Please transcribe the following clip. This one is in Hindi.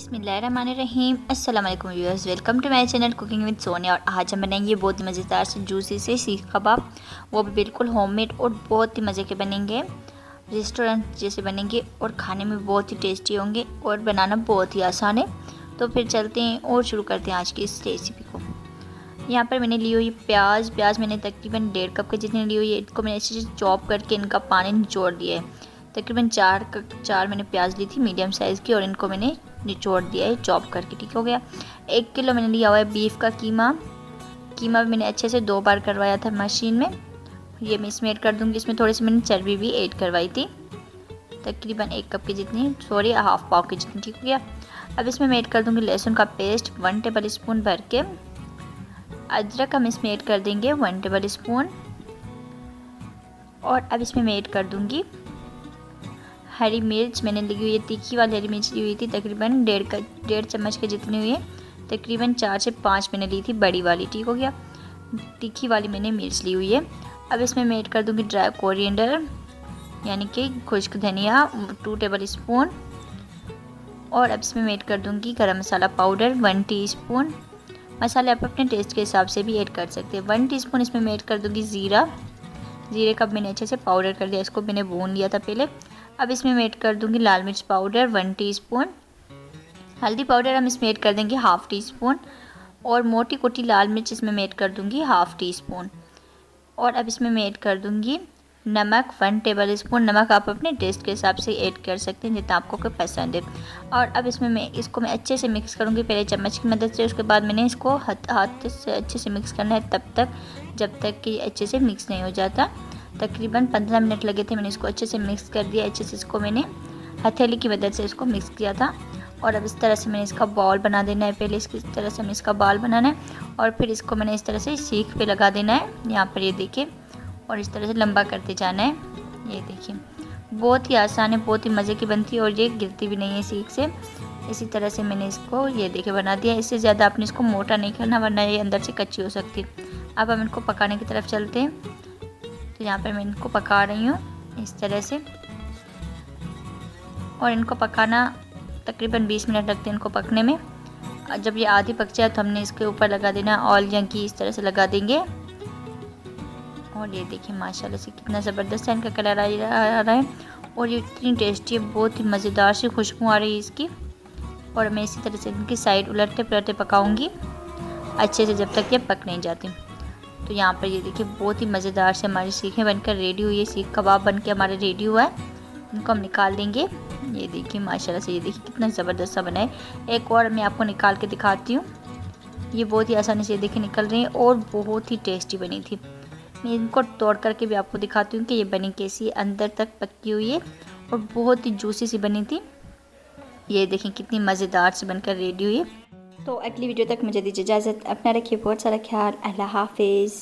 बिस्मिल्लाहिर्रहमानिर्रहीम। अस्सलाम वालेकुम viewers, welcome to my channel cooking with Sonia. और आज हम बनाएंगे बहुत ही मज़ेदार से जूसी से सीख कबाब, वो भी बिल्कुल होममेड और बहुत ही मज़े के बनेंगे, रेस्टोरेंट जैसे बनेंगे और खाने में बहुत ही टेस्टी होंगे और बनाना बहुत ही आसान है। तो फिर चलते हैं और शुरू करते हैं आज की इस रेसिपी को। यहाँ पर मैंने ली हुई प्याज मैंने तकरीबन 1.5 कप के जितनी ली हुई है। इसको मैंने अच्छे से चॉप करके इनका पानी निचोड़ दिया है। तकरीबन 4 मैंने प्याज ली थी मीडियम साइज़ की और इनको मैंने निचोड़ दिया है चॉप करके। ठीक हो गया। 1 किलो मैंने लिया हुआ है बीफ का कीमा मैंने अच्छे से 2 बार करवाया था मशीन में। ये मैं इसमें ऐड कर दूँगी। इसमें थोड़ी सी मैंने चर्बी भी ऐड करवाई थी, तकरीबन 1 कप की जितनी, सॉरी हाफ पाव की जितनी। ठीक हो गया। अब इसमें मैं ऐड कर दूँगी लहसुन का पेस्ट 1 टेबल स्पून भर के। अदरक हम इसमें ऐड कर देंगे 1 टेबल स्पून। और अब इसमें मैं ऐड कर दूँगी हरी मिर्च। मैंने ली हुई है तीखी वाली हरी मिर्च ली हुई थी, तकरीबन 1.5 चम्मच के जितनी हुई है। तकरीबन 4 से 5 मैंने ली थी बड़ी वाली। ठीक हो गया। तीखी वाली मैंने मिर्च ली हुई है। अब इसमें मैं ऐड कर दूँगी ड्राई कोरिएंडर यानी कि खुश्क धनिया 2 टेबल स्पून। और अब इसमें मैं ऐड कर दूँगी गरम मसाला पाउडर 1 टीस्पून। मसाले आप अपने टेस्ट के हिसाब से भी ऐड कर सकते हैं। 1 टीस्पून इसमें मैं ऐड कर दूँगी जीरे का मैंने अच्छे से पाउडर कर दिया, इसको मैंने भून लिया था पहले। अब इसमें मैं ऐड कर दूँगी लाल मिर्च पाउडर 1 टीस्पून। हल्दी पाउडर हम इसमें ऐड कर देंगे हाफ़ टी स्पून। और मोटी कोटी लाल मिर्च इसमें मैं ऐड कर दूँगी हाफ़ टी स्पून। और अब इसमें मैं ऐड कर दूँगी नमक 1 टेबल स्पून। नमक आप अपने टेस्ट के हिसाब से ऐड कर सकते हैं जितना आपको पसंद है। और अब इसमें इसको मैं अच्छे से मिक्स करूँगी पहले चम्मच की मदद से। उसके बाद मैंने इसको हाथ से अच्छे से मिक्स करना है तब तक जब तक कि अच्छे से मिक्स नहीं हो जाता। तकरीबन 15 मिनट लगे थे, मैंने इसको अच्छे से मिक्स कर दिया। अच्छे से इसको मैंने हथेली की मदद से इसको मिक्स किया था। और अब इस तरह से मैंने इसका बॉल बना देना है। पहले इस तरह से हमें इसका बॉल बनाना है और फिर इसको मैंने इस तरह से सीख पे लगा देना है, यहाँ पर ये देखिए। और इस तरह से लंबा करते जाना है। ये देखिए बहुत ही आसान है, बहुत ही मज़े की बनती है और ये गिरती भी नहीं है सीख से। इसी तरह से मैंने इसको ये देखिए बना दिया। इससे ज़्यादा आपने इसको मोटा नहीं करना वरना ये अंदर से कच्ची हो सकती है। अब हम इनको पकाने की तरफ चलते हैं। तो यहाँ पर मैं इनको पका रही हूँ इस तरह से। और इनको पकाना तकरीबन 20 मिनट लगते हैं इनको पकने में। जब ये आधी पक जाए तो हमने इसके ऊपर लगा देना ऑयल या घी, इस तरह से लगा देंगे। और ये देखिए माशाल्लाह से कितना ज़बरदस्त है इनका कलर आ रहा है। और ये इतनी टेस्टी है, बहुत ही मज़ेदार सी खुशबू आ रही है इसकी। और मैं इसी तरह से इनकी साइड उलटते पलटते पकाऊंगी अच्छे से जब तक ये पक नहीं जाती। तो यहाँ पर ये देखिए बहुत ही मज़ेदार से हमारी सीखें बनकर रेडी हुई है। सीख कबाब बनके हमारा रेडी हुआ है। इनको हम निकाल देंगे। ये देखिए माशाल्लाह से, ये देखिए कितना ज़बरदस्त सा बना है। एक और मैं आपको निकाल के दिखाती हूँ। ये बहुत ही आसानी से देखिए निकल रही है और बहुत ही टेस्टी बनी थी। मैं इनको तोड़ करके भी आपको दिखाती हूँ कि ये बनी कैसी, अंदर तक पकी हुई है और बहुत ही जूसी सी बनी थी। ये देखें कितनी मज़ेदार से बनकर रेडी हुई है। तो अगली वीडियो तक मुझे दीजिए इजाज़त। अपना रखिए बहुत सारा ख्याल। अल्लाह हाफिज़।